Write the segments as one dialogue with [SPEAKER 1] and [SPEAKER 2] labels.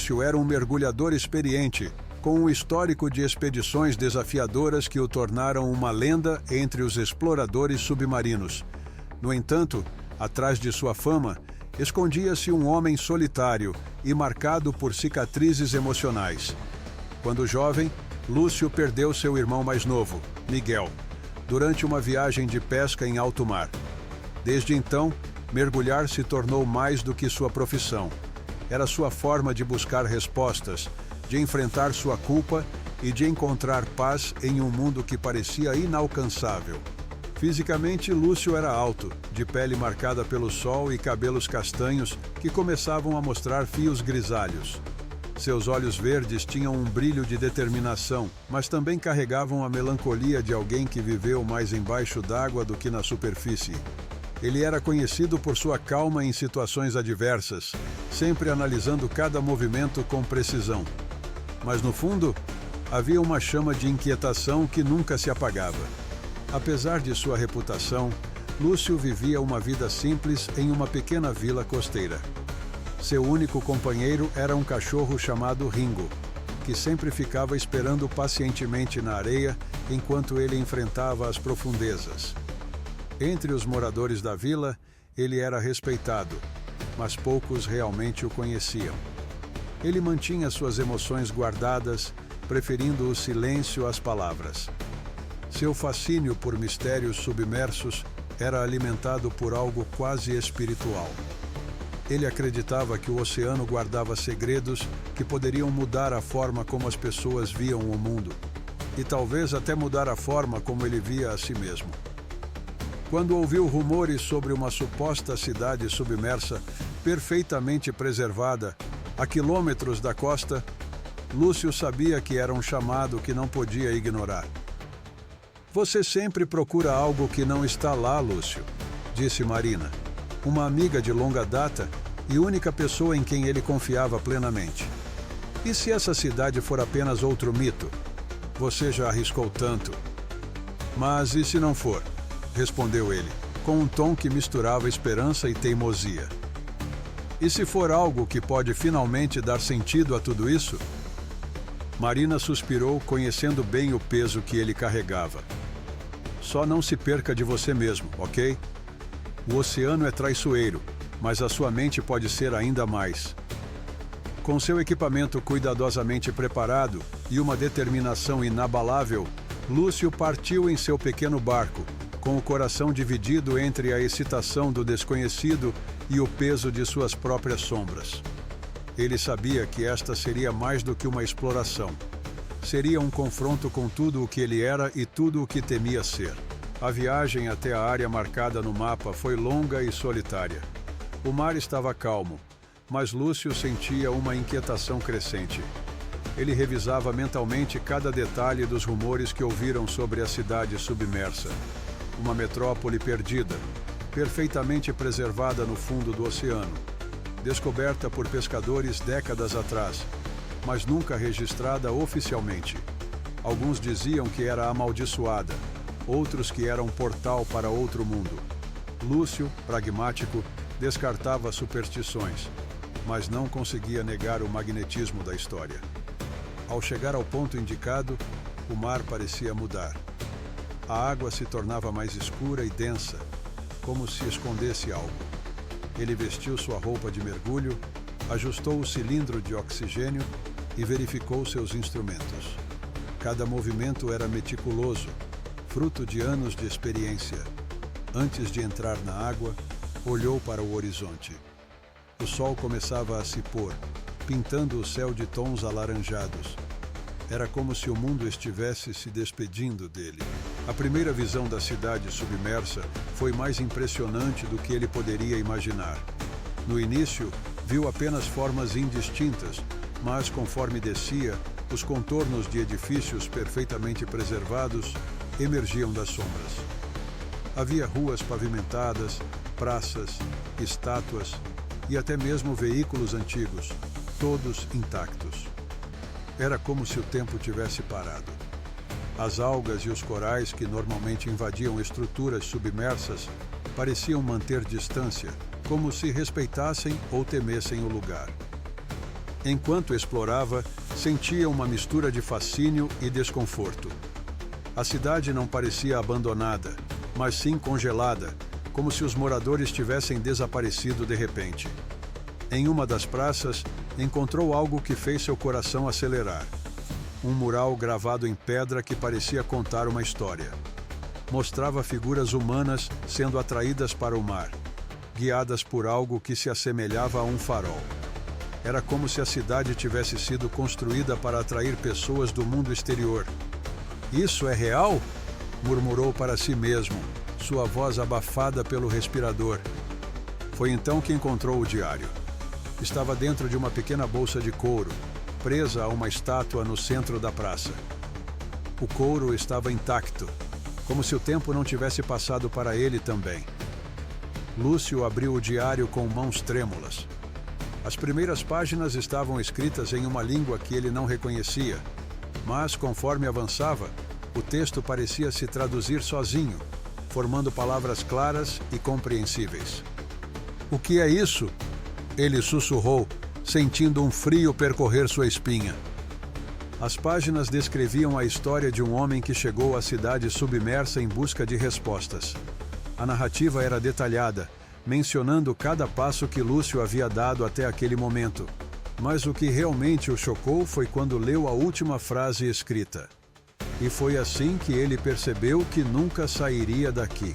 [SPEAKER 1] Lúcio era um mergulhador experiente, com um histórico de expedições desafiadoras que o tornaram uma lenda entre os exploradores submarinos. No entanto, atrás de sua fama, escondia-se um homem solitário e marcado por cicatrizes emocionais. Quando jovem, Lúcio perdeu seu irmão mais novo, Miguel, durante uma viagem de pesca em alto mar. Desde então, mergulhar se tornou mais do que sua profissão. Era sua forma de buscar respostas, de enfrentar sua culpa e de encontrar paz em um mundo que parecia inalcançável. Fisicamente, Lúcio era alto, de pele marcada pelo sol e cabelos castanhos que começavam a mostrar fios grisalhos. Seus olhos verdes tinham um brilho de determinação, mas também carregavam a melancolia de alguém que viveu mais embaixo d'água do que na superfície. Ele era conhecido por sua calma em situações adversas, sempre analisando cada movimento com precisão. Mas no fundo, havia uma chama de inquietação que nunca se apagava. Apesar de sua reputação, Lúcio vivia uma vida simples em uma pequena vila costeira. Seu único companheiro era um cachorro chamado Ringo, que sempre ficava esperando pacientemente na areia enquanto ele enfrentava as profundezas. Entre os moradores da vila, ele era respeitado, mas poucos realmente o conheciam. Ele mantinha suas emoções guardadas, preferindo o silêncio às palavras. Seu fascínio por mistérios submersos era alimentado por algo quase espiritual. Ele acreditava que o oceano guardava segredos que poderiam mudar a forma como as pessoas viam o mundo, e talvez até mudar a forma como ele via a si mesmo. Quando ouviu rumores sobre uma suposta cidade submersa, perfeitamente preservada, a quilômetros da costa, Lúcio sabia que era um chamado que não podia ignorar. "Você sempre procura algo que não está lá, Lúcio", disse Marina, uma amiga de longa data e única pessoa em quem ele confiava plenamente. "E se essa cidade for apenas outro mito? Você já arriscou tanto." "Mas e se não for?", respondeu ele, com um tom que misturava esperança e teimosia. "E se for algo que pode finalmente dar sentido a tudo isso?" Marina suspirou, conhecendo bem o peso que ele carregava. "Só não se perca de você mesmo, ok? O oceano é traiçoeiro, mas a sua mente pode ser ainda mais." Com seu equipamento cuidadosamente preparado e uma determinação inabalável, Lúcio partiu em seu pequeno barco, com o coração dividido entre a excitação do desconhecido e o peso de suas próprias sombras. Ele sabia que esta seria mais do que uma exploração. Seria um confronto com tudo o que ele era e tudo o que temia ser. A viagem até a área marcada no mapa foi longa e solitária. O mar estava calmo, mas Lúcio sentia uma inquietação crescente. Ele revisava mentalmente cada detalhe dos rumores que ouviram sobre a cidade submersa. Uma metrópole perdida, perfeitamente preservada no fundo do oceano, descoberta por pescadores décadas atrás, mas nunca registrada oficialmente. Alguns diziam que era amaldiçoada, outros que era um portal para outro mundo. Lúcio, pragmático, descartava superstições, mas não conseguia negar o magnetismo da história. Ao chegar ao ponto indicado, o mar parecia mudar. A água se tornava mais escura e densa, como se escondesse algo. Ele vestiu sua roupa de mergulho, ajustou o cilindro de oxigênio e verificou seus instrumentos. Cada movimento era meticuloso, fruto de anos de experiência. Antes de entrar na água, olhou para o horizonte. O sol começava a se pôr, pintando o céu de tons alaranjados. Era como se o mundo estivesse se despedindo dele. A primeira visão da cidade submersa foi mais impressionante do que ele poderia imaginar. No início, viu apenas formas indistintas, mas conforme descia, os contornos de edifícios perfeitamente preservados emergiam das sombras. Havia ruas pavimentadas, praças, estátuas e até mesmo veículos antigos, todos intactos. Era como se o tempo tivesse parado. As algas e os corais que normalmente invadiam estruturas submersas pareciam manter distância, como se respeitassem ou temessem o lugar. Enquanto explorava, sentia uma mistura de fascínio e desconforto. A cidade não parecia abandonada, mas sim congelada, como se os moradores tivessem desaparecido de repente. Em uma das praças, encontrou algo que fez seu coração acelerar. Um mural gravado em pedra que parecia contar uma história. Mostrava figuras humanas sendo atraídas para o mar, guiadas por algo que se assemelhava a um farol. Era como se a cidade tivesse sido construída para atrair pessoas do mundo exterior. "Isso é real?" murmurou para si mesmo, sua voz abafada pelo respirador. Foi então que encontrou o diário. Estava dentro de uma pequena bolsa de couro, presa a uma estátua no centro da praça. O couro estava intacto, como se o tempo não tivesse passado para ele também. Lúcio abriu o diário com mãos trêmulas. As primeiras páginas estavam escritas em uma língua que ele não reconhecia, mas, conforme avançava, o texto parecia se traduzir sozinho, formando palavras claras e compreensíveis. "O que é isso?" ele sussurrou, sentindo um frio percorrer sua espinha. As páginas descreviam a história de um homem que chegou à cidade submersa em busca de respostas. A narrativa era detalhada, mencionando cada passo que Lúcio havia dado até aquele momento. Mas o que realmente o chocou foi quando leu a última frase escrita. E foi assim que ele percebeu que nunca sairia daqui.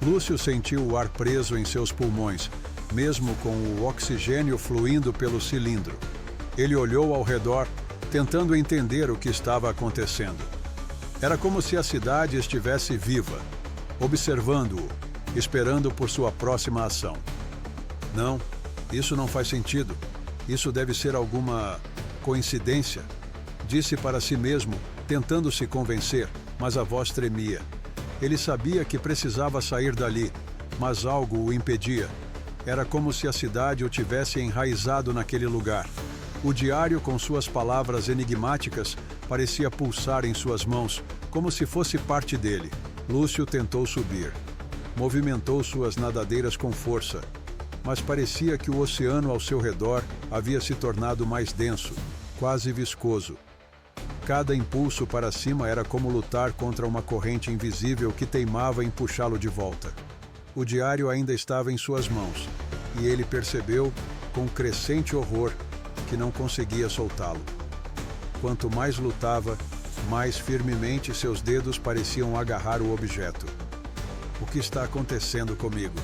[SPEAKER 1] Lúcio sentiu o ar preso em seus pulmões, mesmo com o oxigênio fluindo pelo cilindro. Ele olhou ao redor, tentando entender o que estava acontecendo. Era como se a cidade estivesse viva, observando-o, esperando por sua próxima ação. "Não, isso não faz sentido. Isso deve ser alguma coincidência", disse para si mesmo, tentando se convencer, mas a voz tremia. Ele sabia que precisava sair dali, mas algo o impedia. Era como se a cidade o tivesse enraizado naquele lugar. O diário, com suas palavras enigmáticas, parecia pulsar em suas mãos, como se fosse parte dele. Lúcio tentou subir. Movimentou suas nadadeiras com força, mas parecia que o oceano ao seu redor havia se tornado mais denso, quase viscoso. Cada impulso para cima era como lutar contra uma corrente invisível que teimava em puxá-lo de volta. O diário ainda estava em suas mãos, e ele percebeu, com crescente horror, que não conseguia soltá-lo. Quanto mais lutava, mais firmemente seus dedos pareciam agarrar o objeto. "O que está acontecendo comigo?"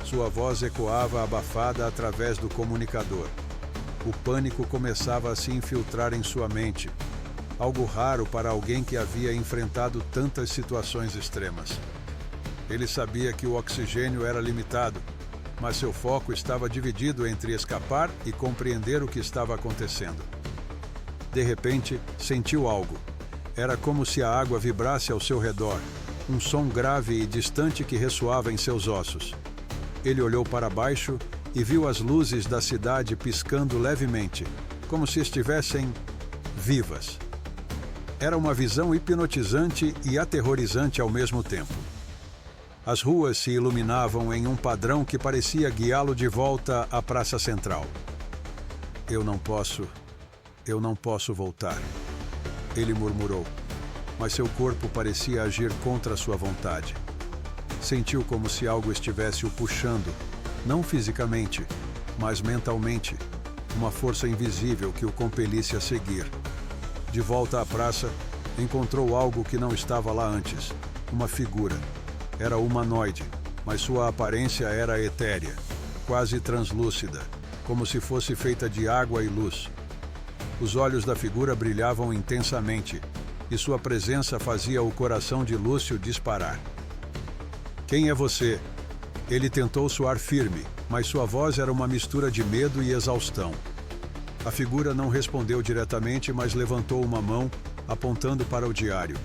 [SPEAKER 1] Sua voz ecoava abafada através do comunicador. O pânico começava a se infiltrar em sua mente, algo raro para alguém que havia enfrentado tantas situações extremas. Ele sabia que o oxigênio era limitado, mas seu foco estava dividido entre escapar e compreender o que estava acontecendo. De repente, sentiu algo. Era como se a água vibrasse ao seu redor, um som grave e distante que ressoava em seus ossos. Ele olhou para baixo e viu as luzes da cidade piscando levemente, como se estivessem vivas. Era uma visão hipnotizante e aterrorizante ao mesmo tempo. As ruas se iluminavam em um padrão que parecia guiá-lo de volta à praça central. Eu não posso voltar", ele murmurou, mas seu corpo parecia agir contra sua vontade. Sentiu como se algo estivesse o puxando, não fisicamente, mas mentalmente, uma força invisível que o compelisse a seguir. De volta à praça, encontrou algo que não estava lá antes, uma figura. Era humanoide, mas sua aparência era etérea, quase translúcida, como se fosse feita de água e luz. Os olhos da figura brilhavam intensamente, e sua presença fazia o coração de Lúcio disparar. "Quem é você?" Ele tentou soar firme, mas sua voz era uma mistura de medo e exaustão. A figura não respondeu diretamente, mas levantou uma mão, apontando para o diário.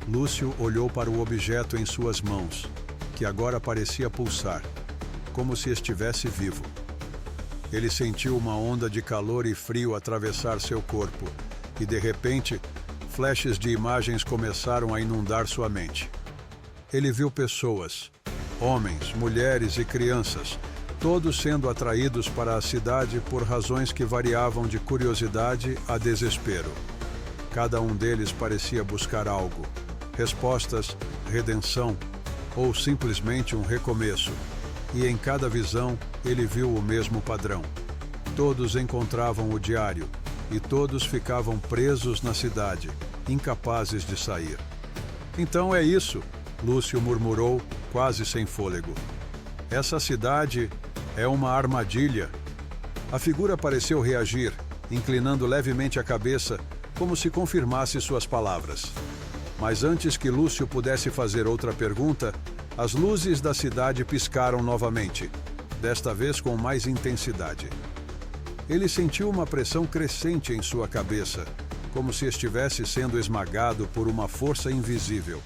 [SPEAKER 1] Lúcio olhou para o objeto em suas mãos, que agora parecia pulsar, como se estivesse vivo. Ele sentiu uma onda de calor e frio atravessar seu corpo, e de repente, flashes de imagens começaram a inundar sua mente. Ele viu pessoas, homens, mulheres e crianças, todos sendo atraídos para a cidade por razões que variavam de curiosidade a desespero. Cada um deles parecia buscar algo: respostas, redenção ou simplesmente um recomeço. E em cada visão ele viu o mesmo padrão. Todos encontravam o diário e todos ficavam presos na cidade, incapazes de sair. Então é isso, Lúcio murmurou, quase sem fôlego. Essa cidade é uma armadilha. A figura pareceu reagir, inclinando levemente a cabeça, como se confirmasse suas palavras. Mas antes que Lúcio pudesse fazer outra pergunta, as luzes da cidade piscaram novamente, desta vez com mais intensidade. Ele sentiu uma pressão crescente em sua cabeça, como se estivesse sendo esmagado por uma força invisível.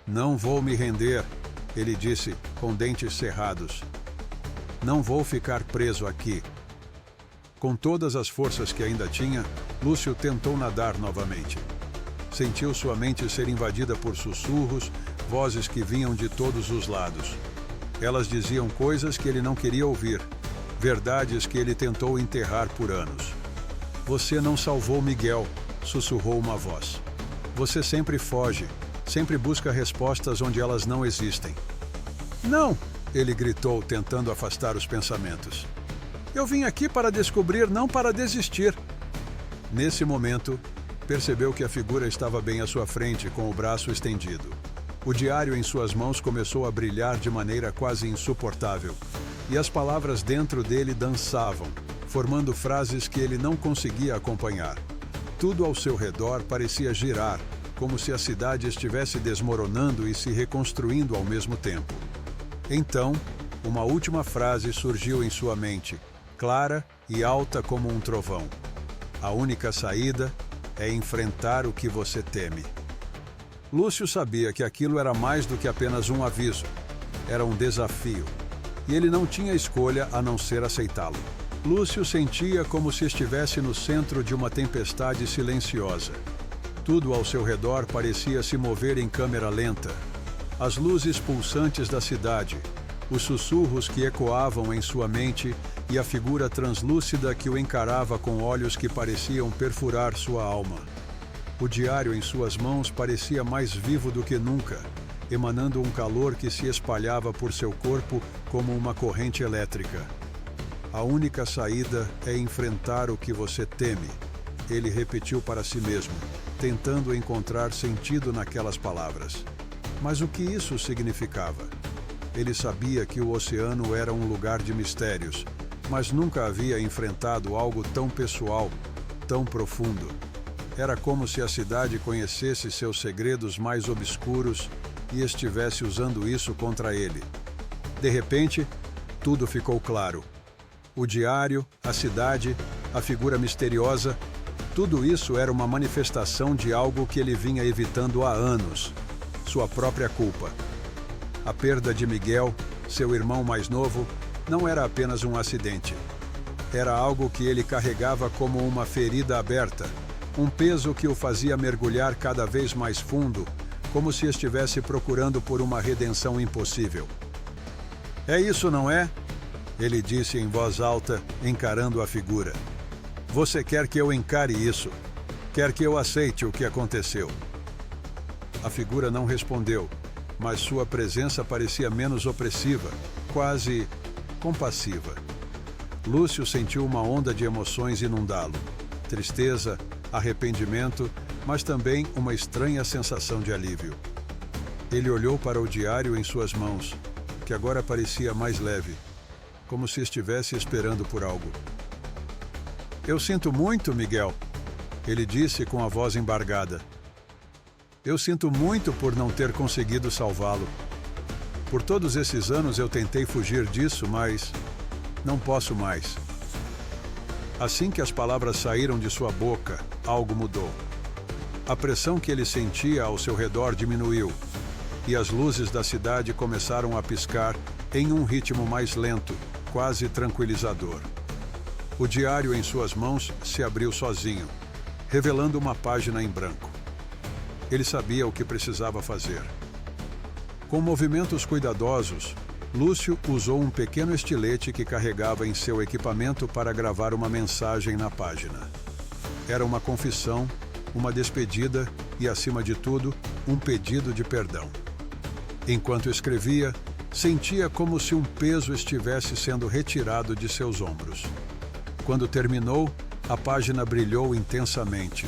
[SPEAKER 1] "Não vou me render", ele disse, com dentes cerrados. "Não vou ficar preso aqui." Com todas as forças que ainda tinha, Lúcio tentou nadar novamente. Sentiu sua mente ser invadida por sussurros, vozes que vinham de todos os lados. Elas diziam coisas que ele não queria ouvir, verdades que ele tentou enterrar por anos. "Você não salvou Miguel", sussurrou uma voz. "Você sempre foge, sempre busca respostas onde elas não existem." "Não!" ele gritou, tentando afastar os pensamentos. "Eu vim aqui para descobrir, não para desistir." Nesse momento, percebeu que a figura estava bem à sua frente, com o braço estendido. O diário em suas mãos começou a brilhar de maneira quase insuportável, e as palavras dentro dele dançavam, formando frases que ele não conseguia acompanhar. Tudo ao seu redor parecia girar, como se a cidade estivesse desmoronando e se reconstruindo ao mesmo tempo. Então, uma última frase surgiu em sua mente, clara e alta como um trovão. "A única saída é enfrentar o que você teme." Lúcio sabia que aquilo era mais do que apenas um aviso. Era um desafio. E ele não tinha escolha a não ser aceitá-lo. Lúcio sentia como se estivesse no centro de uma tempestade silenciosa. Tudo ao seu redor parecia se mover em câmera lenta. As luzes pulsantes da cidade, os sussurros que ecoavam em sua mente e a figura translúcida que o encarava com olhos que pareciam perfurar sua alma. O diário em suas mãos parecia mais vivo do que nunca, emanando um calor que se espalhava por seu corpo como uma corrente elétrica. "A única saída é enfrentar o que você teme", ele repetiu para si mesmo, tentando encontrar sentido naquelas palavras. Mas o que isso significava? Ele sabia que o oceano era um lugar de mistérios, mas nunca havia enfrentado algo tão pessoal, tão profundo. Era como se a cidade conhecesse seus segredos mais obscuros e estivesse usando isso contra ele. De repente, tudo ficou claro. O diário, a cidade, a figura misteriosa, tudo isso era uma manifestação de algo que ele vinha evitando há anos: sua própria culpa. A perda de Miguel, seu irmão mais novo, não era apenas um acidente. Era algo que ele carregava como uma ferida aberta, um peso que o fazia mergulhar cada vez mais fundo, como se estivesse procurando por uma redenção impossível. "É isso, não é?" ele disse em voz alta, encarando a figura. "Você quer que eu encare isso? Quer que eu aceite o que aconteceu?" A figura não respondeu, mas sua presença parecia menos opressiva, quase compassiva. Lúcio sentiu uma onda de emoções inundá-lo: tristeza, arrependimento, mas também uma estranha sensação de alívio. Ele olhou para o diário em suas mãos, que agora parecia mais leve, como se estivesse esperando por algo. "Eu sinto muito, Miguel", ele disse com a voz embargada. "Eu sinto muito por não ter conseguido salvá-lo. Por todos esses anos eu tentei fugir disso, mas não posso mais." Assim que as palavras saíram de sua boca, algo mudou. A pressão que ele sentia ao seu redor diminuiu, e as luzes da cidade começaram a piscar em um ritmo mais lento, quase tranquilizador. O diário em suas mãos se abriu sozinho, revelando uma página em branco. Ele sabia o que precisava fazer. Com movimentos cuidadosos, Lúcio usou um pequeno estilete que carregava em seu equipamento para gravar uma mensagem na página. Era uma confissão, uma despedida e, acima de tudo, um pedido de perdão. Enquanto escrevia, sentia como se um peso estivesse sendo retirado de seus ombros. Quando terminou, a página brilhou intensamente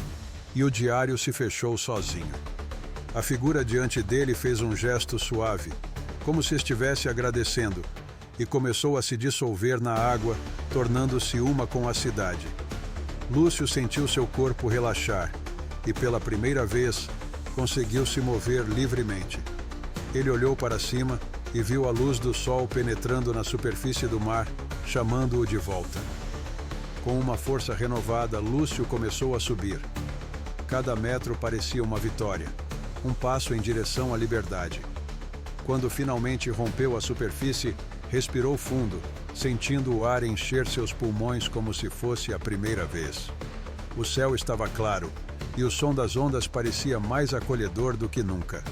[SPEAKER 1] e o diário se fechou sozinho. A figura diante dele fez um gesto suave, como se estivesse agradecendo, e começou a se dissolver na água, tornando-se uma com a cidade. Lúcio sentiu seu corpo relaxar e, pela primeira vez, conseguiu se mover livremente. Ele olhou para cima e viu a luz do sol penetrando na superfície do mar, chamando-o de volta. Com uma força renovada, Lúcio começou a subir. Cada metro parecia uma vitória, um passo em direção à liberdade. Quando finalmente rompeu a superfície, respirou fundo, sentindo o ar encher seus pulmões como se fosse a primeira vez. O céu estava claro e o som das ondas parecia mais acolhedor do que nunca.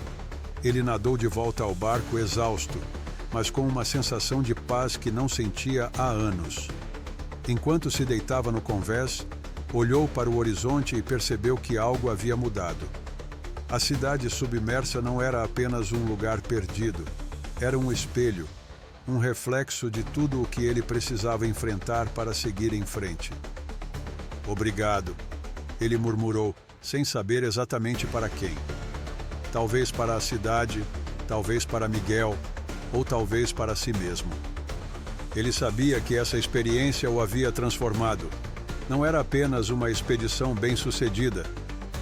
[SPEAKER 1] Ele nadou de volta ao barco exausto, mas com uma sensação de paz que não sentia há anos. Enquanto se deitava no convés, olhou para o horizonte e percebeu que algo havia mudado. A cidade submersa não era apenas um lugar perdido, era um espelho, um reflexo de tudo o que ele precisava enfrentar para seguir em frente. "Obrigado", ele murmurou, sem saber exatamente para quem. Talvez para a cidade, talvez para Miguel, ou talvez para si mesmo. Ele sabia que essa experiência o havia transformado. Não era apenas uma expedição bem-sucedida,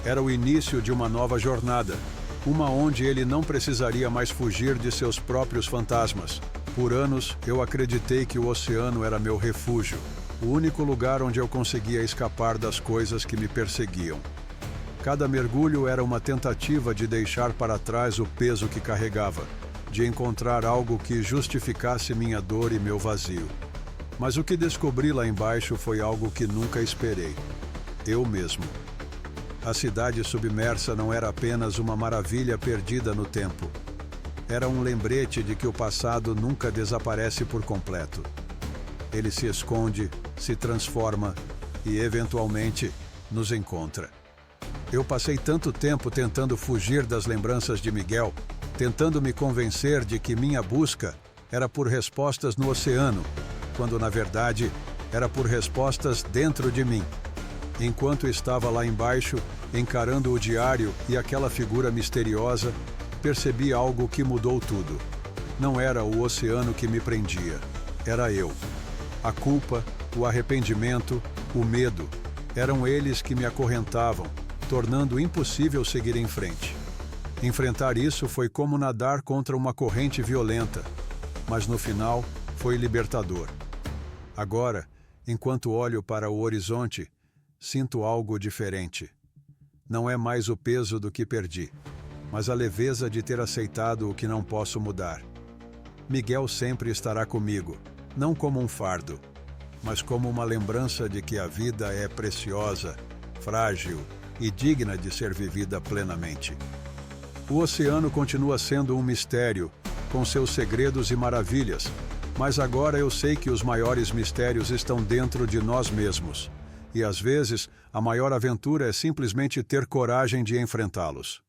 [SPEAKER 1] era o início de uma nova jornada, uma onde ele não precisaria mais fugir de seus próprios fantasmas. Por anos, eu acreditei que o oceano era meu refúgio, o único lugar onde eu conseguia escapar das coisas que me perseguiam. Cada mergulho era uma tentativa de deixar para trás o peso que carregava, de encontrar algo que justificasse minha dor e meu vazio. Mas o que descobri lá embaixo foi algo que nunca esperei. Eu mesmo. A cidade submersa não era apenas uma maravilha perdida no tempo. Era um lembrete de que o passado nunca desaparece por completo. Ele se esconde, se transforma e, eventualmente, nos encontra. Eu passei tanto tempo tentando fugir das lembranças de Miguel, tentando me convencer de que minha busca era por respostas no oceano, quando, na verdade, era por respostas dentro de mim. Enquanto estava lá embaixo, encarando o diário e aquela figura misteriosa, percebi algo que mudou tudo. Não era o oceano que me prendia, era eu. A culpa, o arrependimento, o medo, eram eles que me acorrentavam, tornando impossível seguir em frente. Enfrentar isso foi como nadar contra uma corrente violenta, mas no final foi libertador. Agora, enquanto olho para o horizonte, sinto algo diferente. Não é mais o peso do que perdi, mas a leveza de ter aceitado o que não posso mudar. Miguel sempre estará comigo, não como um fardo, mas como uma lembrança de que a vida é preciosa, frágil e digna de ser vivida plenamente. O oceano continua sendo um mistério, com seus segredos e maravilhas, mas agora eu sei que os maiores mistérios estão dentro de nós mesmos. E às vezes, a maior aventura é simplesmente ter coragem de enfrentá-los.